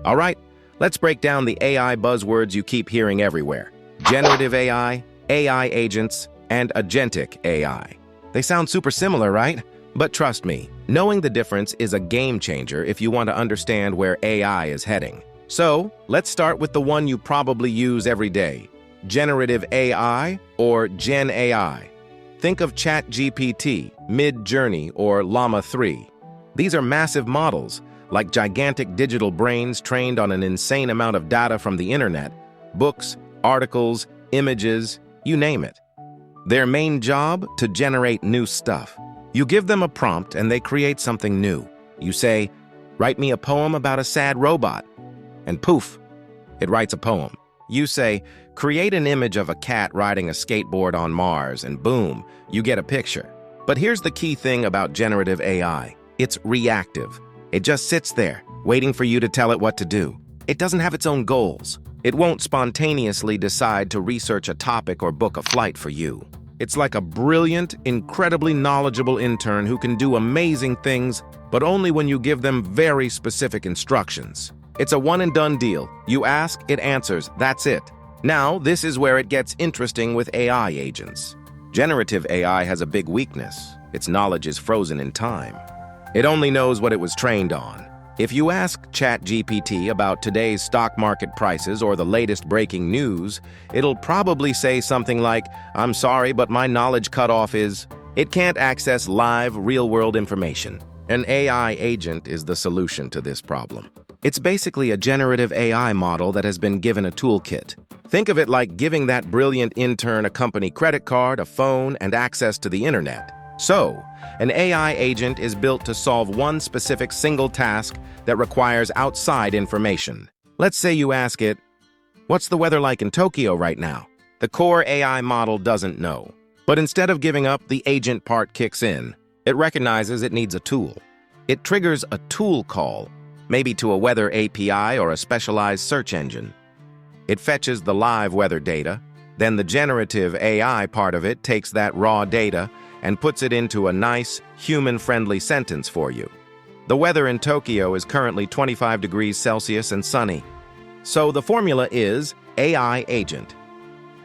All right, let's break down the AI buzzwords you keep hearing everywhere. Generative AI, AI agents, and Agentic AI. They sound super similar, right? But trust me, knowing the difference is a game changer if you want to understand where AI is heading. So, let's start with the one you probably use every day. Generative AI or GenAI. Think of ChatGPT, Mid-Journey, or Llama 3. These are massive models, like gigantic digital brains trained on an insane amount of data from the internet, books, articles, images, you name it. Their main job? To generate new stuff. You give them a prompt and they create something new. You say, "Write me a poem about a sad robot." And poof, it writes a poem. You say, "Create an image of a cat riding a skateboard on Mars," and boom, you get a picture. But here's the key thing about generative AI. It's reactive. It just sits there, waiting for you to tell it what to do. It doesn't have its own goals. It won't spontaneously decide to research a topic or book a flight for you. It's like a brilliant, incredibly knowledgeable intern who can do amazing things, but only when you give them very specific instructions. It's a one-and-done deal. You ask, it answers, that's it. Now, this is where it gets interesting with AI agents. Generative AI has a big weakness. Its knowledge is frozen in time. It only knows what it was trained on. If you ask ChatGPT about today's stock market prices or the latest breaking news, it'll probably say something like, "I'm sorry, but my knowledge cutoff is..." It can't access live, real-world information. An AI agent is the solution to this problem. It's basically a generative AI model that has been given a toolkit. Think of it like giving that brilliant intern a company credit card, a phone, and access to the internet. So, an AI agent is built to solve one specific single task that requires outside information. Let's say you ask it, "What's the weather like in Tokyo right now?" The core AI model doesn't know. But instead of giving up, the agent part kicks in. It recognizes it needs a tool. It triggers a tool call, maybe to a weather API or a specialized search engine. It fetches the live weather data, then the generative AI part of it takes that raw data and puts it into a nice, human-friendly sentence for you. The weather in Tokyo is currently 25 degrees Celsius and sunny. So the formula is AI agent.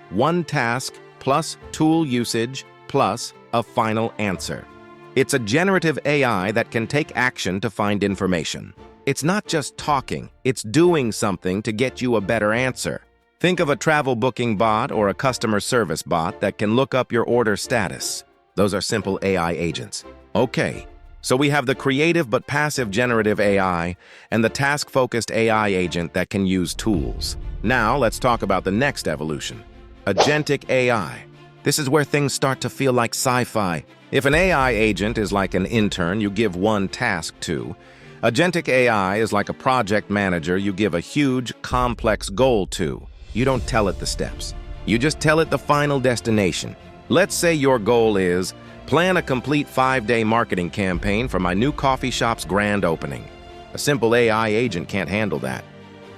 One task plus tool usage plus a final answer. It's a generative AI that can take action to find information. It's not just talking, it's doing something to get you a better answer. Think of a travel booking bot or a customer service bot that can look up your order status. Those are simple AI agents. Okay, so we have the creative but passive generative AI and the task-focused AI agent that can use tools. Now let's talk about the next evolution. Agentic AI. This is where things start to feel like sci-fi. If an AI agent is like an intern you give one task to, Agentic AI is like a project manager you give a huge, complex goal to. You don't tell it the steps. You just tell it the final destination. Let's say your goal is, plan a complete 5-day marketing campaign for my new coffee shop's grand opening. A simple AI agent can't handle that.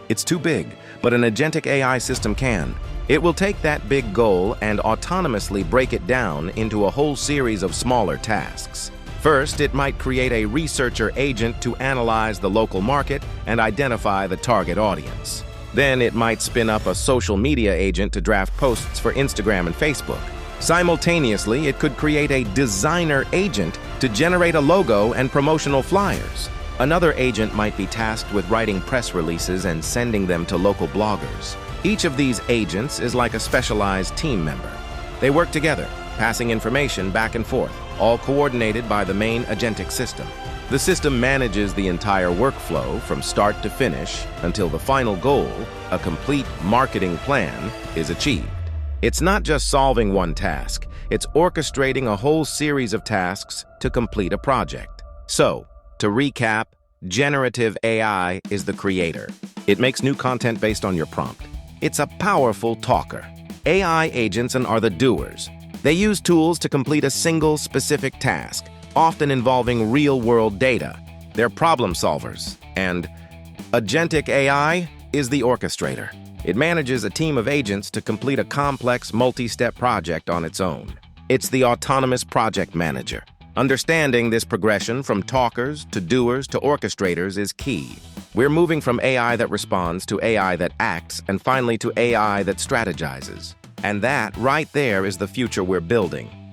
It's too big, but an agentic AI system can. It will take that big goal and autonomously break it down into a whole series of smaller tasks. First, it might create a researcher agent to analyze the local market and identify the target audience. Then it might spin up a social media agent to draft posts for Instagram and Facebook. Simultaneously, it could create a designer agent to generate a logo and promotional flyers. Another agent might be tasked with writing press releases and sending them to local bloggers. Each of these agents is like a specialized team member. They work together, passing information back and forth, all coordinated by the main agentic system. The system manages the entire workflow from start to finish until the final goal, a complete marketing plan, is achieved. It's not just solving one task, it's orchestrating a whole series of tasks to complete a project. So, to recap, generative AI is the creator. It makes new content based on your prompt. It's a powerful talker. AI agents are the doers. They use tools to complete a single specific task, often involving real-world data. They're problem solvers. And Agentic AI is the orchestrator. It manages a team of agents to complete a complex, multi-step project on its own. It's the autonomous project manager. Understanding this progression from talkers to doers to orchestrators is key. We're moving from AI that responds to AI that acts, and finally to AI that strategizes. And that, right there, is the future we're building.